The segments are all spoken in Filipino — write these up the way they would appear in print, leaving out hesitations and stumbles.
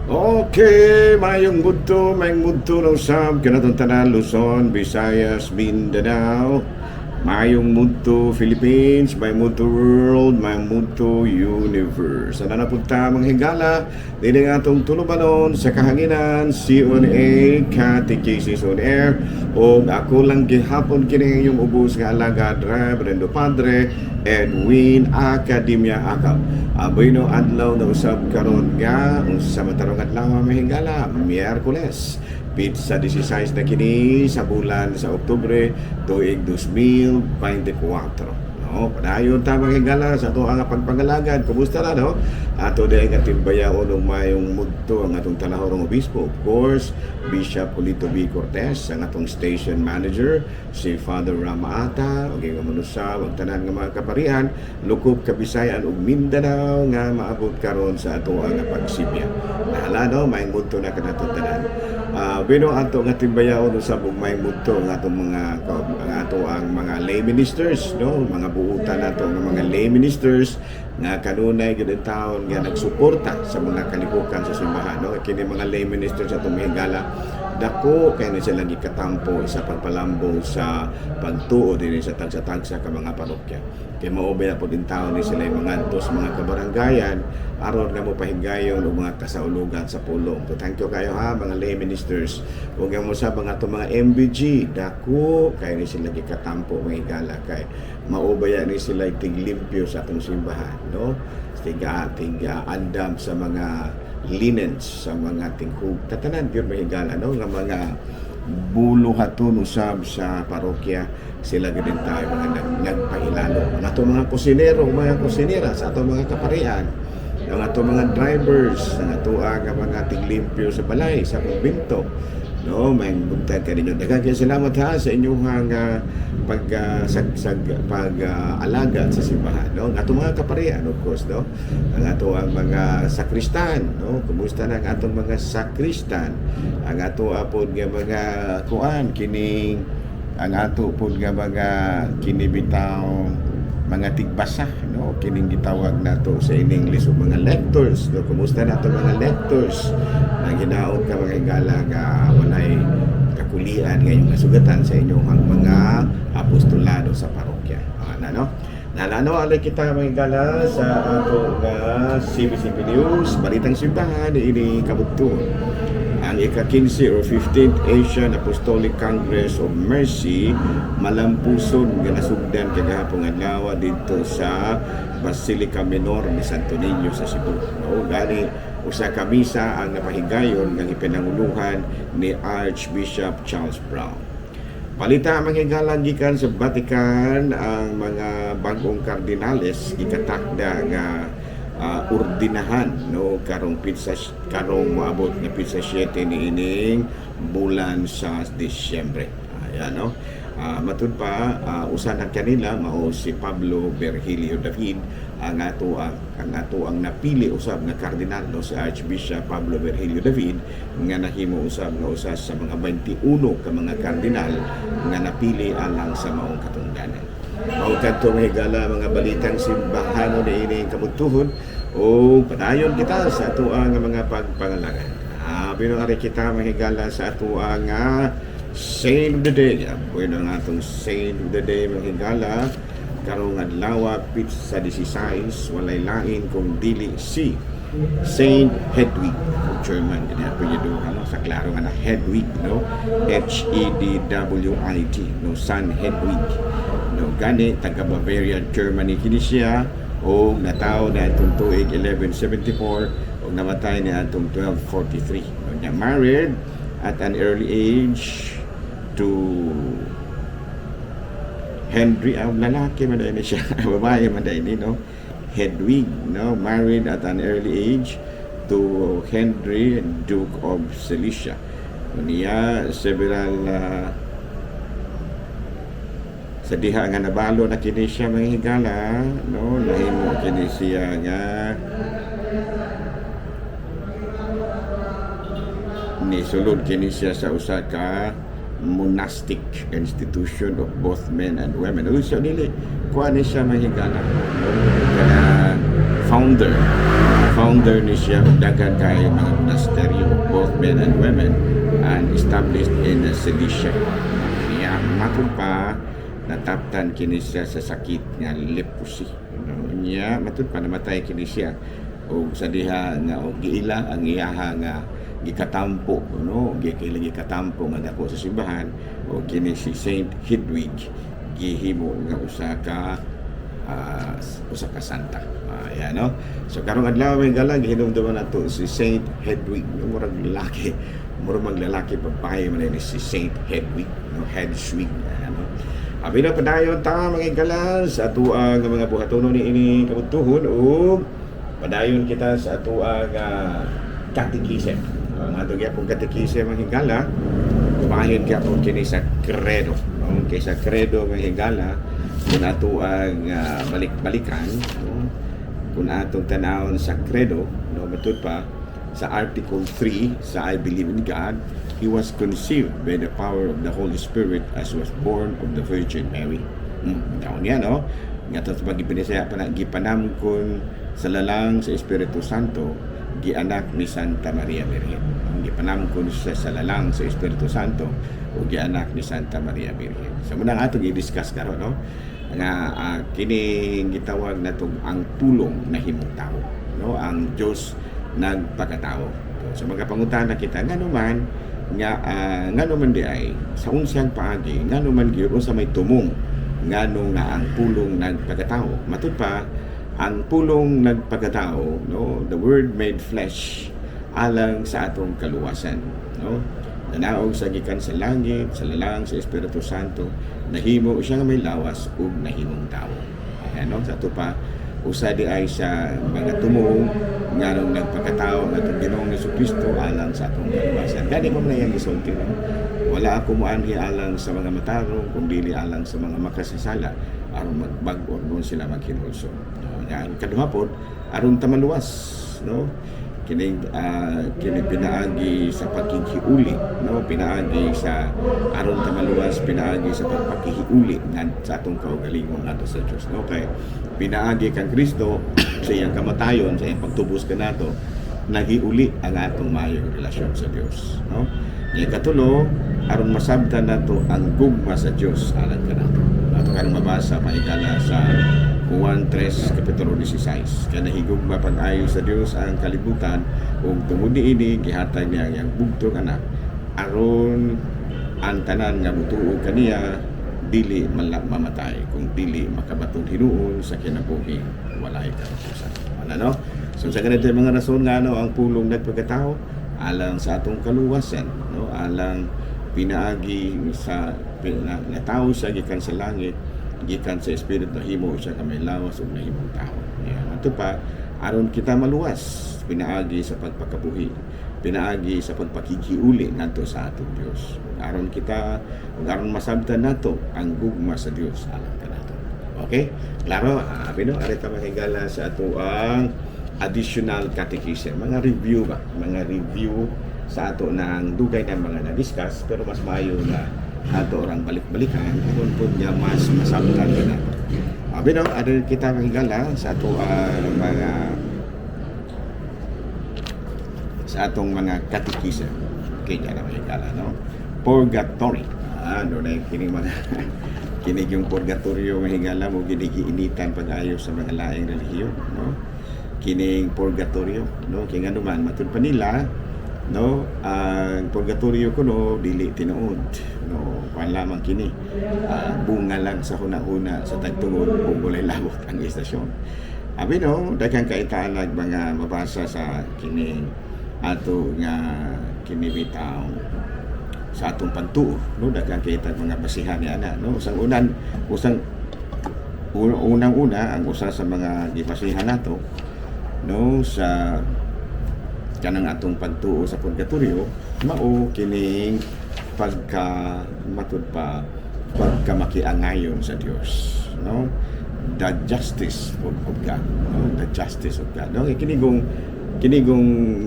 Okay, mayong mudto ng sab kanatong tanan Luzon, Visayas, Mindanao. Mayong mudto Philippines, may mudto world, may mudto universe. Ano na punta mga higala, din ang atong tulubanon sa kahanginan, C1A, Catechesis on Air, o ako lang gihapon kini yung ubos nga alagad, Reverendo Padre Edwin Academia Akab. Aboy no adlaw na usab karon nga sa matarong adlaw mga higala, Miyerkules. Sa 16 na kini sa bulan sa Oktubre tuig 2024. No, padayon ta mga higala sa ato ang pagpangalagad. Kumusta na no? Ato di ang atimbayaon ng mayong mudto ang atong talahorong obispo. Of course, Bishop Polito B. Cortez, ang atong station manager, si Father Rama Ata, o nga manusa, ang tanan nga mga kaparian, Lukop, Kabisayan ug Mindanao nga maabot karon sa ato ang pagsibya. Nahala no, may mudto na kanatong tanan. Bino ato nga timbayaon usab og may mudto ang atong ang mga lay ministers, no, mga buutan nato ng mga lay ministers nga kanunay gid taon nga nagsuporta sa mga kalibukan sa simbahan, no. Kini mga lay ministers sa atong higala dako kay na sila gikatampo sa pagpalambong sa pagtuo dinhi sa tagsa-tagsa ka mga parokya. Kay maubay na po din taon ni sila mga antos mga kabaranggayan aron nga mo pahigayon og mga kasaulugan sa pulong. So thank you kayo ha mga lay ministers. Ug nga mo sa mga to mga MBG dako kay ni sila gikatampo mga higala kay maubaya ni sila tiglimpyo sa atong simbahan, no. Tiga andam sa mga linens sa mga tinghug tatanan gyud mahigala, no, nga mga buluhaton usab sa parokya sila gid tayo mga nagpahilalo. Ang ato mga kusinero, mga kusinera sa ato mga kaparian, ang ato mga drivers, ang ato nga mga tiglimpyo sa balay, sa kumbento, no, may buntag ka ninyo. Daghang salamat ha sa inyong pag-alaga sa simbahan, no. Ang ato mga kaparian, of course, no. Ang ato ang mga sakristan, no. Kumusta na ang atong mga sakristan? Ang ato apod nga mga kuan kining ang ato pod nga mga kinibitaw mga tigbasa, no, kining gitawag nato sa in English og mga lectors, no. Kumusta nato mga lectors na ginaot ka mga higala nga walay kakulian ngayong nasugatan sa inyong mga apostolado sa parokya. No? Nalano alay kita mga higala sa ato nga CBCP News, Balitang Simbahan ini kabugtuon. Ang ika-15 or 15th Asian Apostolic Congress of Mercy malampuson nga nasugdan kagahapon adlaw dito sa Basilica Menor ni Santo Niño sa Cebu. No, gani usa ka misa ang napahigayon nga ipinanguluhan ni Archbishop Charles Brown. Balita mga higala gikan sa Vatican, ang mga bagong kardinales ikatakda nga ordinahan, no, karong moabot nga pizza 7 ni ining bulan sa Disyembre. Ayan, no. Matud pa usa na kanila mao si Pablo Virgilio David ang ato ang napili usab nga kardinal, no, si Archbishop Pablo Virgilio David nga nahimo usab nga usa sa mga 21 ka mga kardinal nga napili alang sa maong katungdanan. Mao kadto mga higala mga balitang simbahan ni ini kabugtuhon o padayon kita sa ato nga mga pagpangalangan. Binuari kita mga higala sa ato nga Saint of the Day. Bueno nga atong Saint of the Day mga higala karong adlaw sa 16 walay lain kung dili si Saint Hedwig, German din po yun, ano, sa klaro nga na Hedwig, no, Hedwig, no, San Hedwig, no, gani taga Bavaria, Germany kini siya o nataw na atong tuig 1174 o namatay na atong 1243. No, niya married at an early age to Henry, lalaki man dahil siya, babae man dahil, no, Hedwig, no, married at an early age to Henry, Duke of Silesia. Niya several sa diha nga nabalo na kini siya mga higala, no, nahimo kini siya nga ni sulod kini siya sa usa ka monastic institution of both men and women. So nili kuha ni siya mga higala, founder founder ni siya og daghan kay mga monasteryo both men and women and established in Cilicia. Niya matod pa nataptan kini siya sa sakit nga leprosy. Niya matod pa namatay kini siya og sa diha nga og giila ang iyaha nga gikatampo gikatampo nga dako sa simbahan o kini si Saint Hedwig gihimo nga usa ka santa. Ayan, no? So karong adlaw may galang gihinumduman nato si Saint Hedwig, murag lalaki, murag lalaki babae man ni si Saint Hedwig, no? Hedwig, ano. Abi na padayon ta mga galang sa atuang mga buhatonon ni ini kabutuhon ug padayon kita sa atuang katekisem. Ang ato gyapon katekisem ang higala, kumahin gyapon kini sa credo. Okay, sa credo nga higala kung ato ang balik-balikan, no? Kung atong tanawon sa credo, no, matud pa sa article 3 sa I believe in God, he was conceived by the power of the Holy Spirit as was born of the Virgin Mary. Taon niya, no? Nga pag ipinisaya pa na gipanamkon sa lalang sa Espiritu Santo, gianak ni Santa Maria Virgen. Ang gipanamkon siya sa lalang sa Espiritu Santo o gianak ni Santa Maria Virgen. So muna nga ito i-discuss karon, no? Nga kini gitawag natong ang pulong na himong tao, no? Ang Dios nagpakatao. So magapangutana kita ngano man di ay sa unsang paagi ngano man gyud unsa may tumong ngano nga ang pulong nagpakatao. Matud pa ang pulong nagpakatao, no? The word made flesh alang sa atong kaluwasan, no? Nanaog sa gikan sa langit, sa lalang sa Espiritu Santo, nahimo siya nga may lawas ug nahimong tao. Ayan, no? Sa ito pa, usa di ay sa mga tumong nganong nagpakatao ng atong Ginoong Jesucristo alang sa atong kaluwasan. Gani ko na yan gisulti, no? Wala ako muanhi alang sa mga matarong, kundi alang sa mga makasasala aron magbag-o doon sila maghinulso. Yan kaduha pod aron ta maluwas, no? Kini pinaagi sa pagkikiuli, no? Pinaagi sa aron ta maluwas, pinaagi sa pagpakihiuli sa atong kaugalingon nato sa Dios, no? Kay pinaagi kang Kristo sa iyang kamatayon, sa iyang pagtubos kanato, nagiuli ang atong maayong relasyon sa Dios, no? Yang katulo, aron masabtan nato ang gugma sa Dios alang kanato. Ato karong mabasa paigala sa Juan 3 kapitulo 16. Kaya nahigugma pag-ayo sa Dios ang kalibutan ug tungod niini gihatag niya ang bugtong anak aron ang tanan nga mutuo kaniya dili mamatay kung dili makabaton hinuon sa kinabuhi walay katapusan. Ano? So sa ganito mga rason nga ang pulong nagpagkatao alang sa atong kaluwasan, no? Alang pinaagi sa tao sa gikan sa langit, gikan sa Espiritu nahimo siya kamay lawas ug nahimong tao. Yan. Ato pa aron kita maluwas, pinaagi sa pagpakabuhi, pinaagi sa pagpakikiuli ngadto sa atong Dios. Aron kita aron masabtan nato ang gugma sa Dios alang kanato. Okay? Klaro, bino ari ta mahigala sa ato ang additional catechism, mga review sa ato ng dugay ng mga na-discuss, pero mas maayo na ato orang balik-balikan kung po niya mas masabtan na. Bino, adil kita mahigala sa ato atong mga catechism. Okay, dyan na mahigala, no? Purgatory. Doon na kining mga kinig yung purgatorio mahigala mo ginigiinitan pag-ayo sa mga laing relihiyon, no? Kining purgatorio, no? Kaya nga naman matud pa nila, no? Ang purgatorio kuno dili tinuod, no? Kuan lamang kini bunga lang sa hunahuna sa tagtungod ug walay labot ang istasyon. Abi, no, daghang kaitalag mga mabasa sa kining ato nga kinibitaw sa atong pagtuo, no? Daghang kaitag mga basihan ni ana, no? Unang-una ang usa sa mga gibasihan nato, no, sa kanang atong pagtuo sa purgatorio mao kining pagkamakiangayon sa Dios, no? The justice of God, no? The justice of God, no? Kinigong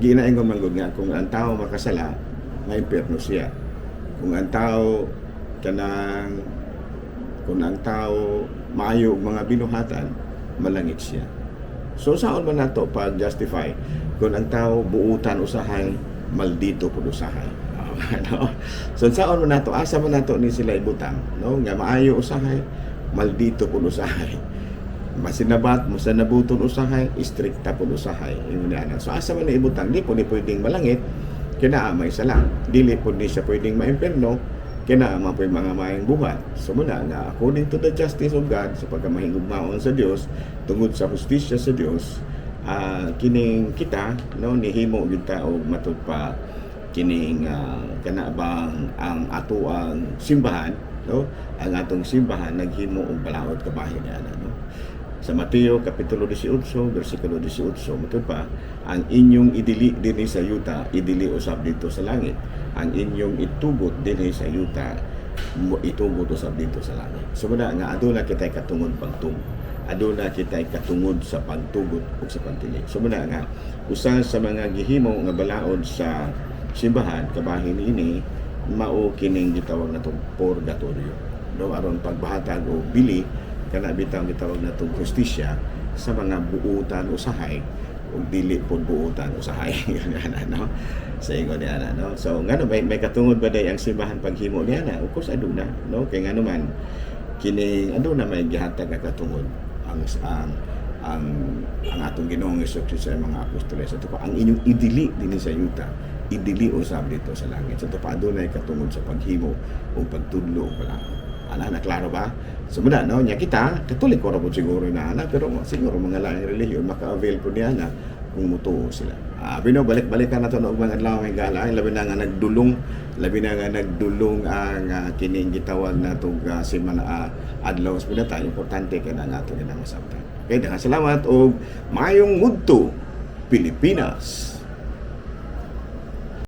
ginaingon man gud nga kung ang tao makasala maimpierno siya, kung ang tao maayo og mga binuhatan malangit siya. So saon man nato pag justify kung ang tao buutan usahay maldito pud usahay. Ano? So saon man nato asa man nato ni sila ibutang, no? Nga maayo usahay maldito pud usahay. Masinabat mo sa nabuton usahay istrikta pud usahay. Ingon so asa man ni ibutang di pud ni pwedeng malangit kinaamay sa lang. Dili pud ni siya pwedeng maimperno kinaama po yung mga maayong buhat. So muna nga, according to the justice of God, sa pagkamahingugmaon sa Dios, tungod sa justisya sa Dios, kining kita, no, nihimo kita o matud pa kining kanabang ang ato ang simbahan, no, ang atong simbahan naghimo og balaod kabahin niya, no. Sa Mateo kapitulo 18 bersikulo 18 matud pa ang inyong idili dinhi sa yuta idili usab dito sa langit, ang inyong itugot dinhi sa yuta itugot usab dito sa langit. So muna nga aduna kitay katungod pagtugo, aduna kitay katungod sa pagtugot ug sa pagtili. So muna nga usa sa mga gihimo nga balaod sa simbahan kabahin ini mao kining gitawag natong purgatorio, no, aron pagbahatag og bili kana bitang gitawag natong justisya sa mga buutan usahay ug dili pod buutan usahay no, sa ingon ni ana, no. So ngano may katungod ba day ang simbahan paghimo niya na? Of course aduna, no, kay ngano man kini aduna may gihatag nga katungod ang atong Ginoong Hesus sa mga apostoles sa tupa ang inyong idili dinhi sa yuta idili usab dito sa langit. So tupa adunay katungod sa paghimo o pagtudlo o balaod. Na klaro ba? So muna, no, nya kita, katolik ko po siguro na pero siguro mga laing relihiyon, maka-avail po niya na kung mutuo sila. Balik-balikan na ito na mga adlaw ng gala, labi na nga nagdulong ang kining gitawag na itong simana adlaw sa pinata, importante ka na nga ito nila masabtan. Okay, salamat o mayong mudto, Pilipinas!